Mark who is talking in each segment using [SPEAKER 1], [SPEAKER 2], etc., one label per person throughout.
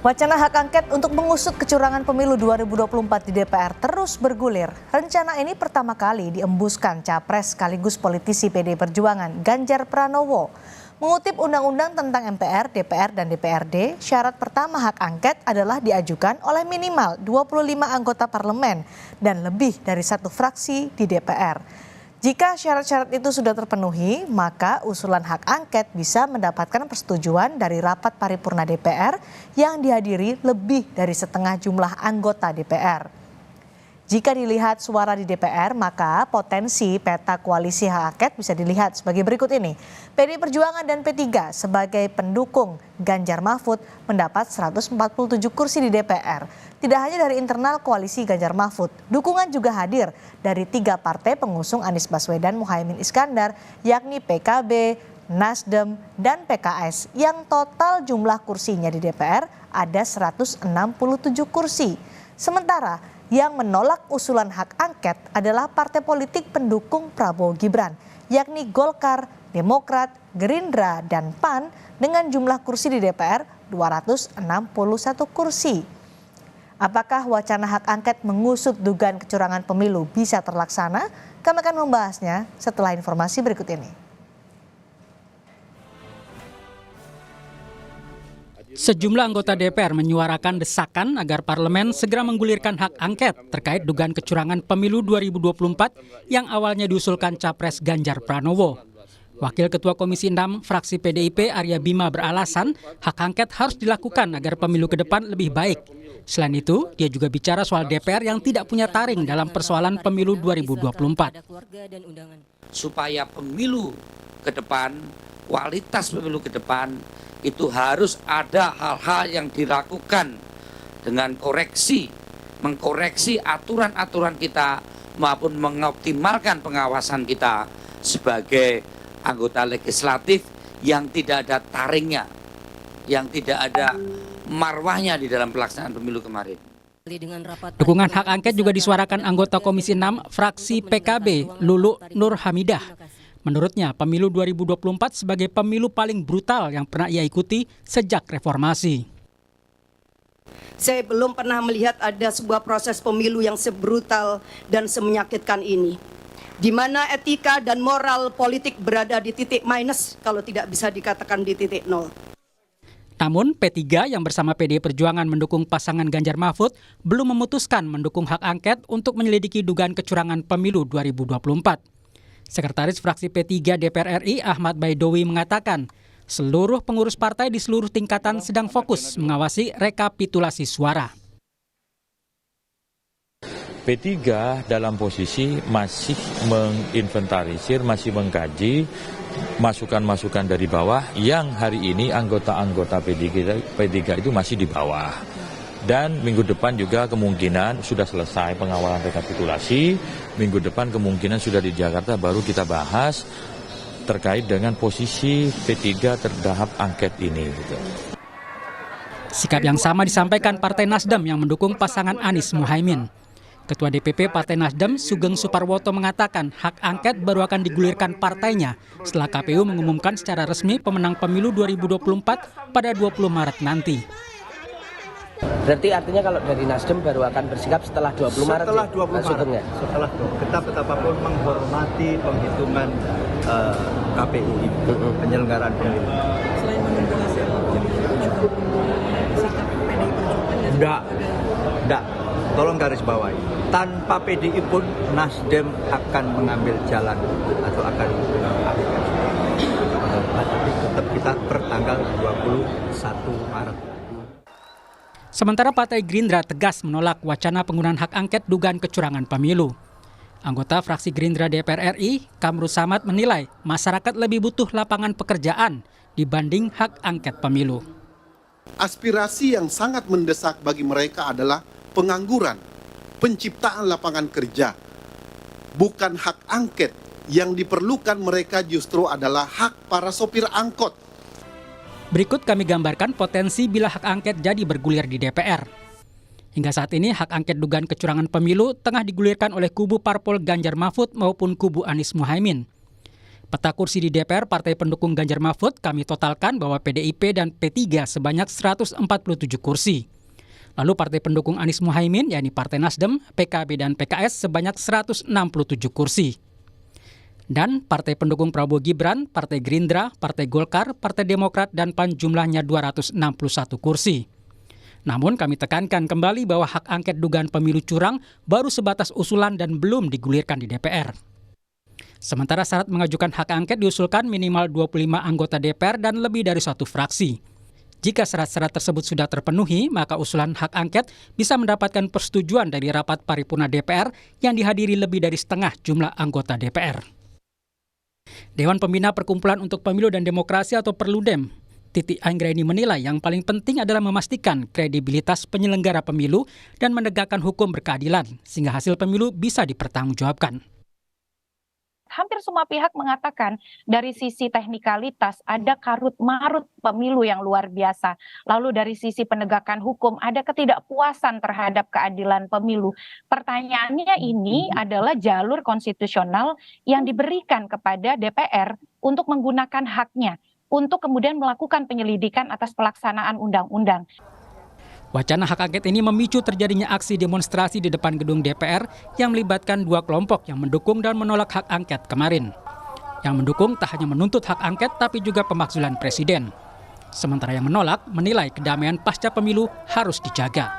[SPEAKER 1] Wacana hak angket untuk mengusut kecurangan pemilu 2024 di DPR terus bergulir. Rencana ini pertama kali diembuskan capres sekaligus politisi PDI Perjuangan Ganjar Pranowo. Mengutip undang-undang tentang MPR, DPR, dan DPRD, syarat pertama hak angket adalah diajukan oleh minimal 25 anggota parlemen dan lebih dari satu fraksi di DPR. Jika syarat-syarat itu sudah terpenuhi, maka usulan hak angket bisa mendapatkan persetujuan dari rapat paripurna DPR yang dihadiri lebih dari setengah jumlah anggota DPR. Jika dilihat suara di DPR, maka potensi peta koalisi hak angket bisa dilihat sebagai berikut ini. PDI Perjuangan dan P3 sebagai pendukung Ganjar Mahfud mendapat 147 kursi di DPR. Tidak hanya dari internal koalisi Ganjar Mahfud, dukungan juga hadir dari 3 partai pengusung Anies Baswedan Muhaimin Iskandar, yakni PKB, Nasdem, dan PKS, yang total jumlah kursinya di DPR ada 167 kursi. Sementara yang menolak usulan hak angket adalah partai politik pendukung Prabowo Gibran, yakni Golkar, Demokrat, Gerindra, dan PAN dengan jumlah kursi di DPR 261 kursi. Apakah wacana hak angket mengusut dugaan kecurangan pemilu bisa terlaksana? Kami akan membahasnya setelah informasi berikut ini.
[SPEAKER 2] Sejumlah anggota DPR menyuarakan desakan agar parlemen segera menggulirkan hak angket terkait dugaan kecurangan pemilu 2024 yang awalnya diusulkan capres Ganjar Pranowo. Wakil Ketua Komisi 6 fraksi PDIP Arya Bima beralasan hak angket harus dilakukan agar pemilu ke depan lebih baik. Selain itu, dia juga bicara soal DPR yang tidak punya taring dalam persoalan pemilu 2024.
[SPEAKER 3] Supaya pemilu ke depan, kualitas pemilu ke depan, itu harus ada hal-hal yang dilakukan dengan mengkoreksi aturan-aturan kita maupun mengoptimalkan pengawasan kita sebagai anggota legislatif yang tidak ada taringnya, yang tidak ada marwahnya di dalam pelaksanaan pemilu kemarin.
[SPEAKER 2] Dukungan hak angket juga disuarakan anggota Komisi 6 fraksi PKB Lulu Nur Hamidah. Menurutnya, pemilu 2024 sebagai pemilu paling brutal yang pernah ia ikuti sejak reformasi.
[SPEAKER 4] Saya belum pernah melihat ada sebuah proses pemilu yang sebrutal dan semenyakitkan ini, di mana etika dan moral politik berada di titik minus kalau tidak bisa dikatakan di titik nol.
[SPEAKER 2] Namun P3 yang bersama PDI Perjuangan mendukung pasangan Ganjar Mahfud belum memutuskan mendukung hak angket untuk menyelidiki dugaan kecurangan pemilu 2024. Sekretaris fraksi P3 DPR RI Ahmad Baidowi mengatakan seluruh pengurus partai di seluruh tingkatan sedang fokus mengawasi rekapitulasi suara.
[SPEAKER 5] P3 dalam posisi masih menginventarisir, masih mengkaji masukan-masukan dari bawah yang hari ini anggota-anggota P3 itu masih di bawah. Dan minggu depan juga kemungkinan sudah selesai pengawalan rekapitulasi. Minggu depan kemungkinan sudah di Jakarta baru kita bahas terkait dengan posisi P3 terhadap angket ini.
[SPEAKER 2] Sikap yang sama disampaikan Partai Nasdem yang mendukung pasangan Anies Muhaimin. Ketua DPP Partai Nasdem Sugeng Suparwoto mengatakan hak angket baru akan digulirkan partainya setelah KPU mengumumkan secara resmi pemenang pemilu 2024 pada 20 Maret nanti.
[SPEAKER 6] Berarti artinya kalau dari Nasdem baru akan bersikap setelah 20 Maret?
[SPEAKER 7] Setelah 20 Maret, ya? Setelah kita betapapun menghormati penghitungan KPU penyelenggaraan pemilu.
[SPEAKER 8] Selain menunggu hasil sikap PDI Perjuangan
[SPEAKER 7] Enggak. Tolong garis bawahi. Tanpa PDI pun Nasdem akan mengambil jalan atau akan tapi tetap kita pertanggal 21 Maret.
[SPEAKER 2] Sementara Partai Gerindra tegas menolak wacana penggunaan hak angket dugaan kecurangan pemilu. Anggota fraksi Gerindra DPR RI, Kamru Samad menilai masyarakat lebih butuh lapangan pekerjaan dibanding hak angket pemilu.
[SPEAKER 9] Aspirasi yang sangat mendesak bagi mereka adalah pengangguran, penciptaan lapangan kerja. Bukan hak angket, yang diperlukan mereka justru adalah hak para sopir angkot.
[SPEAKER 2] Berikut kami gambarkan potensi bila hak angket jadi bergulir di DPR. Hingga saat ini hak angket dugaan kecurangan pemilu tengah digulirkan oleh kubu parpol Ganjar Mahfud maupun kubu Anies Muhaimin. Peta kursi di DPR Partai Pendukung Ganjar Mahfud kami totalkan bahwa PDIP dan P3 sebanyak 147 kursi. Lalu Partai Pendukung Anies Muhaimin, yakni Partai Nasdem, PKB dan PKS sebanyak 167 kursi. Dan Partai Pendukung Prabowo Gibran, Partai Gerindra, Partai Golkar, Partai Demokrat, dan PAN jumlahnya 261 kursi. Namun kami tekankan kembali bahwa hak angket dugaan pemilu curang baru sebatas usulan dan belum digulirkan di DPR. Sementara syarat mengajukan hak angket diusulkan minimal 25 anggota DPR dan lebih dari suatu fraksi. Jika syarat-syarat tersebut sudah terpenuhi, maka usulan hak angket bisa mendapatkan persetujuan dari rapat paripurna DPR yang dihadiri lebih dari setengah jumlah anggota DPR. Dewan Pembina Perkumpulan untuk Pemilu dan Demokrasi atau Perludem, Titi Anggraini menilai yang paling penting adalah memastikan kredibilitas penyelenggara pemilu dan menegakkan hukum berkeadilan sehingga hasil pemilu bisa dipertanggungjawabkan.
[SPEAKER 10] Hampir semua pihak mengatakan dari sisi teknikalitas ada karut-marut pemilu yang luar biasa. Lalu dari sisi penegakan hukum ada ketidakpuasan terhadap keadilan pemilu. Pertanyaannya ini adalah jalur konstitusional yang diberikan kepada DPR untuk menggunakan haknya, untuk kemudian melakukan penyelidikan atas pelaksanaan undang-undang.
[SPEAKER 2] Wacana hak angket ini memicu terjadinya aksi demonstrasi di depan gedung DPR yang melibatkan dua kelompok yang mendukung dan menolak hak angket kemarin. Yang mendukung tak hanya menuntut hak angket tapi juga pemakzulan presiden. Sementara yang menolak menilai kedamaian pasca pemilu harus dijaga.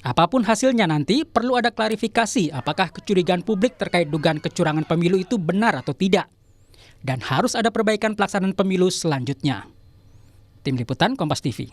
[SPEAKER 2] Apapun hasilnya nanti perlu ada klarifikasi apakah kecurigaan publik terkait dugaan kecurangan pemilu itu benar atau tidak. Dan harus ada perbaikan pelaksanaan pemilu selanjutnya. Tim Liputan Kompas TV.